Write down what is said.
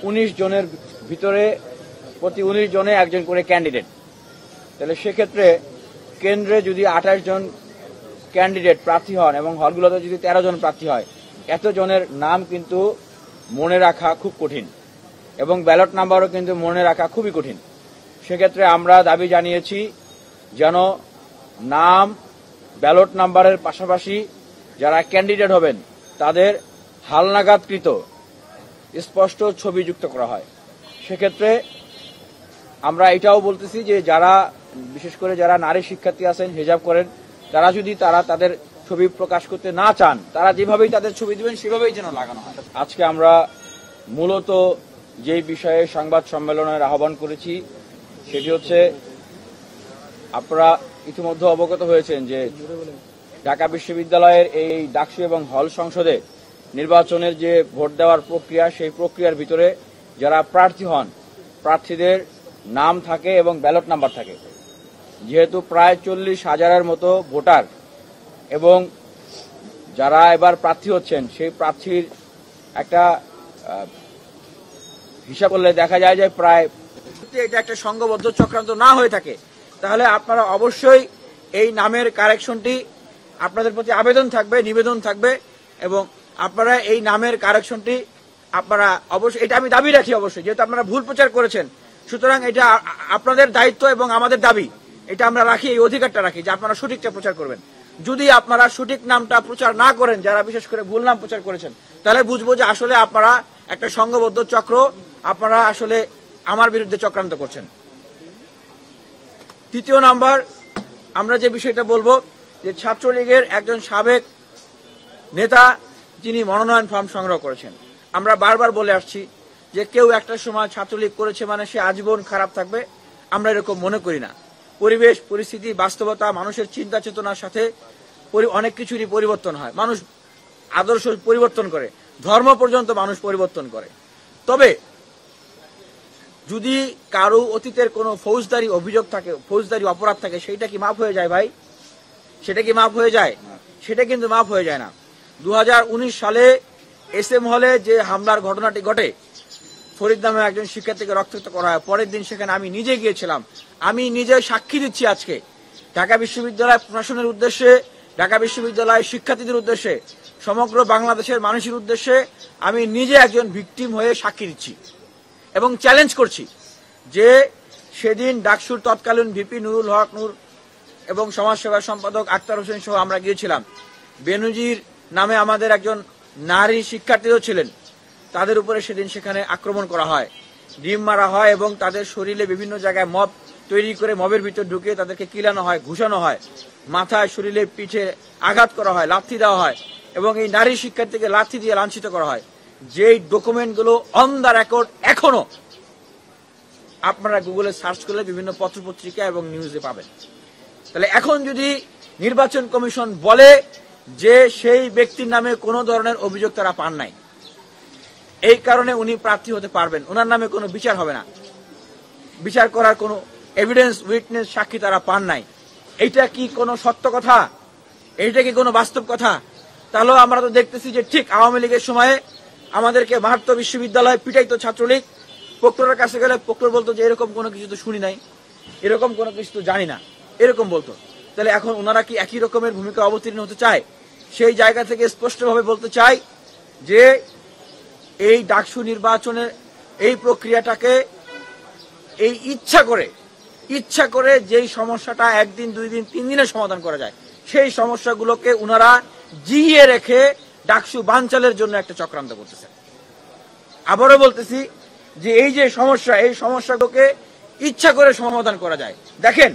19 জনের ভিতরে প্রতি 19 জনে একজন করে ক্যান্ডিডেট। তাহলে সেক্ষেত্রে কেন্দ্রে যদি 28 জন ক্যান্ডিডেট প্রার্থী হন এবং হলগুলোতে যদি 13 জন প্রার্থী হয়, এত জনের নাম কিন্তু মনে রাখা খুব কঠিন এবং ব্যালট নাম্বারও কিন্তু মনে রাখা খুবই কঠিন। সেক্ষেত্রে আমরা দাবি জানিয়েছি যেন নাম, ব্যালট নাম্বারের পাশাপাশি যারা ক্যান্ডিডেট হবেন তাদের হালনাগাদকৃত স্পষ্ট ছবি যুক্ত করা হয়। সেক্ষেত্রে আমরা এটাও বলতেছি যে যারা বিশেষ করে যারা নারী শিক্ষার্থী আছেন, হিজাব করেন, তারা যদি তাদের ছবি প্রকাশ করতে না চান, তারা যেভাবেই তাদের ছবি দিবেন সেভাবেই যেন লাগানো হয়। আজকে আমরা মূলত যে বিষয়ে সংবাদ সম্মেলনের আহ্বান করেছি সেটি হচ্ছে, আপনারা ইতিমধ্যে অবগত হয়েছেন যে ঢাকা বিশ্ববিদ্যালয়ের এই ডাকসু এবং হল সংসদে নির্বাচনের যে ভোট দেওয়ার প্রক্রিয়া, সেই প্রক্রিয়ার ভিতরে যারা প্রার্থী হন প্রার্থীদের নাম থাকে এবং ব্যালট নাম্বার থাকে। যেহেতু প্রায় 40,000-এর মতো ভোটার এবং যারা এবার প্রার্থী হচ্ছেন সেই প্রার্থীর একটা হিসাব করলে দেখা যায় যে প্রায় এটা একটা সংঘবদ্ধ চক্রান্ত না হয়ে থাকে, তাহলে আপনারা অবশ্যই এই নামের কারেকশনটি আপনাদের প্রতি আবেদন থাকবে, নিবেদন থাকবে এবং আপনারা এই নামের কারেকশনটি আপনারা অবশ্যই, এটা আমি দাবি রাখি অবশ্যই, যেহেতু আপনারা ভুল প্রচার করেছেন, সুতরাং এটা আপনাদের দায়িত্ব এবং আমাদের দাবি, এটা আমরা রাখি, এই অধিকারটা রাখি যে আপনারা সঠিকটা প্রচার করবেন। যদি আপনারা সঠিক নামটা প্রচার না করেন, যারা বিশেষ করে ভুল নাম প্রচার করেছেন, তাহলে বুঝবো যে আসলে আপনারা একটা সংঘবদ্ধ চক্র, আপনারা আসলে আমার বিরুদ্ধে চক্রান্ত করছেন। তৃতীয় নাম্বার, আমরা যে বিষয়টা বলবো যে ছাত্রলীগের একজন সাবেক নেতা যিনি মনোনয়ন ফর্ম সংগ্রহ করেছেন, আমরা বারবার বলে আসছি যে কেউ একটা সময় ছাত্রলীগ করেছে মানে সে আজীবন খারাপ থাকবে, আমরা এরকম মনে করি না। পরিবেশ, পরিস্থিতি, বাস্তবতা, মানুষের চিন্তা চেতনার সাথে অনেক কিছুরই পরিবর্তন হয়, মানুষ আদর্শ পরিবর্তন করে, ধর্ম পর্যন্ত মানুষ পরিবর্তন করে। তবে যদি কারো অতীতের কোনো ফৌজদারি অভিযোগ থাকে, ফৌজদারি অপরাধ থাকে, সেইটা কি মাফ হয়ে যায় ভাই? সেটা কি মাফ হয়ে যায়? সেটা কিন্তু মাফ হয়ে যায় না। 2019 সালে SM হলে যে হামলার ঘটনাটি ঘটে, ফরিদ নামে একজন শিক্ষার্থীকে রক্তাক্ত করা হয়, পরের দিন সেখানে আমি নিজে গিয়েছিলাম, আমি নিজে সাক্ষী দিচ্ছি আজকে ঢাকা বিশ্ববিদ্যালয় প্রশাসনের উদ্দেশ্যে, ঢাকা বিশ্ববিদ্যালয়ের শিক্ষার্থীদের উদ্দেশ্যে, সমগ্র বাংলাদেশের মানুষের উদ্দেশ্যে আমি নিজে একজন ভিকটিম হয়ে সাক্ষী দিচ্ছি এবং চ্যালেঞ্জ করছি যে সেদিন ডাকসুর তৎকালীন ভিপি নুরুল হক নূর এবং সমাজসেবা সম্পাদক আক্তার হোসেন সহ আমরা গিয়েছিলাম। বেনজির নামে আমাদের একজন নারী শিক্ষার্থীও ছিলেন, তাদের উপরে সেদিন সেখানে আক্রমণ করা হয়, ডিম মারা হয় এবং তাদের শরীরে বিভিন্ন জায়গায় মব তৈরি করে মবের ভিতর ঢুকে তাদেরকে কিলানো হয়, ঘুষানো হয়, মাথায়, শরীরে, পিঠে আঘাত করা হয়, লাথি দেওয়া হয় এবং এই নারী শিক্ষার্থীকে লাথি দিয়ে লাঞ্ছিত করা হয়। যেই ডকুমেন্টগুলো অন দ্য রেকর্ড এখনো আপনারা গুগলে সার্চ করলে বিভিন্ন পত্রপত্রিকা এবং নিউজে পাবেন। তাহলে এখন যদি নির্বাচন কমিশন বলে যে সেই ব্যক্তির নামে কোনো ধরনের অভিযোগ তারা পান নাই, এই কারণে উনি প্রার্থী হতে পারবেন, ওনার নামে কোনো বিচার হবে না, বিচার করার কোনো এভিডেন্স, উইটনেস, সাক্ষী তারা পান নাই, এইটা কি কোনো সত্য কথা? এইটা কি কোনো বাস্তব কথা? তাহলেও আমরা তো দেখতেছি যে ঠিক আওয়ামী লীগের সময়ে আমাদেরকে মাহাত্ম বিশ্ববিদ্যালয়ে পিটাইতো ছাত্রলীগ, প্রক্টরের কাছে গেলে প্রক্টর বলতো যে এরকম কোনো কিছু তো শুনি নাই, এরকম কোনো কিছু তো জানি না, এরকম বলতো। তাহলে এখন ওনারা কি একই রকমের ভূমিকা অবতীর্ণ হতে চায়? সেই জায়গা থেকে স্পষ্টভাবে বলতে চাই যে এই ডাকসু নির্বাচনের এই প্রক্রিয়াটাকে এই ইচ্ছা করে যেই সমস্যাটা একদিন, 2 দিন, 3 দিনে সমাধান করা যায়, সেই সমস্যাগুলোকে ওনারা জিইয়ে রেখে ডাকসু বানচালের জন্য একটা চক্রান্ত করতেছে। আবারও বলতেছি যে এই যে সমস্যা, এই সমস্যাগুলোকে ইচ্ছা করে সমাধান করা যায়। দেখেন